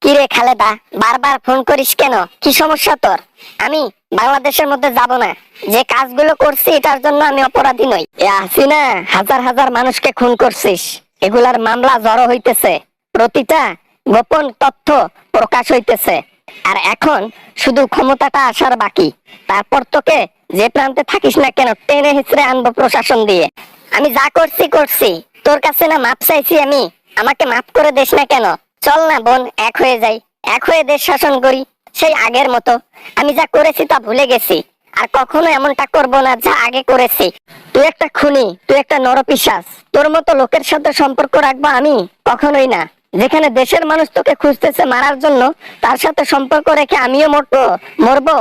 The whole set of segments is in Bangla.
কিরে খালেদা, বারবার ফোন করিস কেন? কি সমস্যা তোর? আমি বাংলাদেশের মধ্যে যাব না। যে কাজগুলো করছি এটার জন্য আমি অপরাধী নই। এ হাসিনা, হাজার হাজার মানুষকে খুন করছিস, এগুলার মামলা জড়ো হইতেছে, প্রতিটা গোপন তথ্য প্রকাশ হইতেছে। আর এখন শুধু ক্ষমতাটা আসার বাকি। তারপর তোকে যে প্রান্তে থাকিস না কেন টেনে হিচড়ে আনবো প্রশাসন দিয়ে। আমি যা করছি করছি, তোর কাছে না মাপ চাইছি আমি, আমাকে মাফ করে দিস না কেন? চল না বোন, এক হয়ে যাই, এক হয়ে দেশ শাসন করি সেই আগের মতো। আমি যা করেছি তা ভুলে গেছি, আর কখনো এমনটা করব না যা আগে করেছি। তুই একটা খুনি, তুই একটা নরপিশাচ, তোর মতো লোকের সাথে সম্পর্ক রাখবো আমি? কখনোই না। যেখানে দেশের মানুষ তোকে খুঁজতেছে মারার জন্য, তার সাথে সম্পর্ক রেখে আমিও মরবো?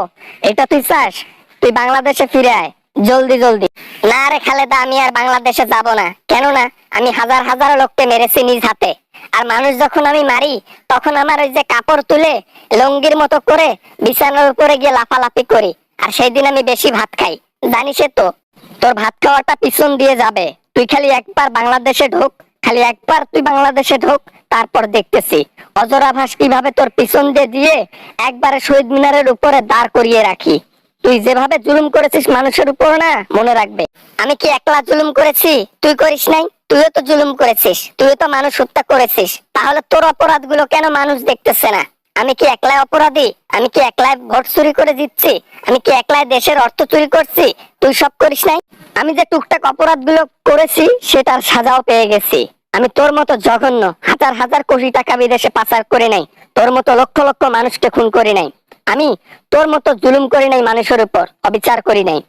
এটা তুই চাস? তুই বাংলাদেশে ফিরে আয় জলদি জলদি। না রে খালেদা, আমি আর বাংলাদেশে যাব না। কেননা আমি হাজার হাজার লোককে মেরেছি নিজ হাতে। আর মানুষ যখন আমি মারি, তখন আমার ওই যে কাপড় তুলে লঙ্গির মতো করে বিছানার উপরে গিয়ে লাফালাফি করি। আর সেই দিন আমি বেশি ভাত খাই, জানিস তো। তোর ভাত খাওয়াটা পিছন দিয়ে যাবে। তুই খালি একবার বাংলাদেশে ঢোক, খালি একবার তুই বাংলাদেশে ঢোক, তারপর দেখতেছি অজরাভাস কিভাবে তোর পিছন দিয়ে দিয়ে একবারে শহীদ মিনারের উপরে দাঁড় করিয়ে রাখি। তুই যেভাবে জুলুম করেছিস মানুষের উপর, না মনে রাখবে। আমি কি একলা জুলুম করেছি? তুই করিস নাই? তুইও তো জুলুম করেছিস, তুইও তো মানুষ হত্যা করেছিস। তাহলে তোর অপরাধগুলো কেন মানুষ দেখতেছে না? আমি কি একলাই অপরাধী? আমি কি একলাই ভোট চুরি করে জিতছি? আমি কি একলাই দেশের অর্থ চুরি করছি? তুই সব করিস নাই? আমি যে টুকটাক অপরাধগুলো করেছি সেটার সাজাও পেয়ে গেছি। আমি তোর মতো জঘন্য হাজার হাজার কোটি টাকা বিদেশে পাচার করে নাই, তোর মতো লক্ষ লক্ষ মানুষকে খুন করি নাই, আমি তোর মতো জুলুম করি নাই, মানুষের উপর অবিচার করি নাই।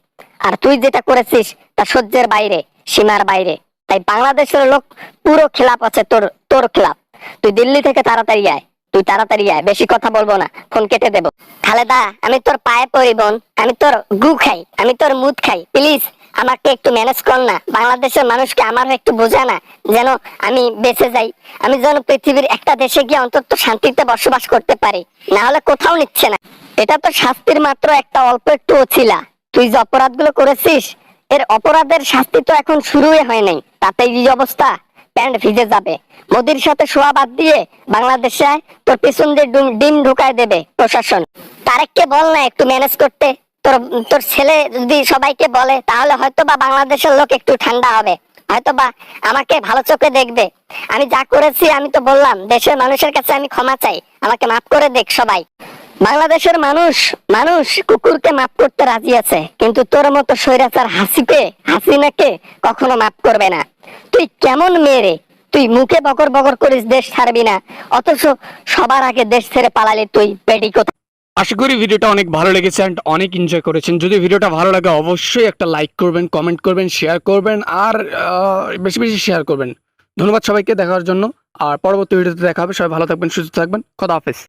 আর তুই যেটা করেছিস তা সহ্যের বাইরে, সীমার বাইরে। তাই বাংলাদেশের লোক পুরো খেলাপ আছে তোর তোর খেলাপ। তুই দিল্লি থেকে তাড়াতাড়ি আয়, তুই তাড়াতাড়ি আয়, বেশি কথা বলবো না, ফোন কেটে দেবো। খালেদা, আমি তোর পায়ে পড়ি বোন, আমি তোর গু খাই, আমি তোর মুদ খাই, প্লিজ আমাকে একটু ম্যানেজ কর না। বাংলাদেশের মানুষকে আমার একটু বোঝা না, যেন আমি বেঁচে যাই। আমি যেন পৃথিবীর একটা দেশে গিয়ে অন্তত শান্তিতে বসবাস করতে পারি, না হলে কোথাও নিচ্ছে না। এটা তো শাস্তির মাত্র একটা অল্প একটু ছিলা। তুই যে অপরাধগুলো করেছিস, এর অপরাধের শাস্তি তো এখন শুরুই হয় নাই, তাতেই এই অবস্থা। প্যান্ট ভিজে যাবে। মোদির সাথে শোয়া বাদ দিয়ে বাংলাদেশে আয়, তোর পিছন দিয়ে ডিম ঢুকায় দেবে প্রশাসন। তারেককে বল না একটু ম্যানেজ করতে। তোর তোর ছেলে যদি সবাইকে বলে, তাহলে হয়তো বা বাংলাদেশের লোক একটু ঠান্ডা হবে, হয়তো বা আমাকে ভালো চোখে দেখবে। আমি যা করেছি আমি তো বললাম, দেশের মানুষের কাছে আমি ক্ষমা চাই, আমাকে মাফ করে দেখ সবাই। বাংলাদেশের মানুষ মানুষ কুকুরকে মাফ করতে রাজি আছে, কিন্তু তোর মতো স্বৈরাচার হাসিনাকে কখনো মাফ করবে না। তুই কেমন মেয়ে রে? তুই মুখে বকর বকর করিস দেশ ছাড়বি না, অথচ সবার আগে দেশ ছেড়ে পালালি তুই, পেটি কোথায়। আশা করি ভিডিওটা অনেক ভালো লেগেছে এন্ড অনেক এনজয় করেছেন। যদি ভিডিওটা ভালো লাগে অবশ্যই একটা লাইক করবেন, কমেন্ট করবেন, শেয়ার করবেন, আর বেশি বেশি শেয়ার করবেন। ধন্যবাদ সবাইকে দেখার জন্য। আর পরবর্তী ভিডিওতে দেখা হবে। সবাই ভালো থাকবেন, সুস্থ থাকবেন। খোদা হাফেজ।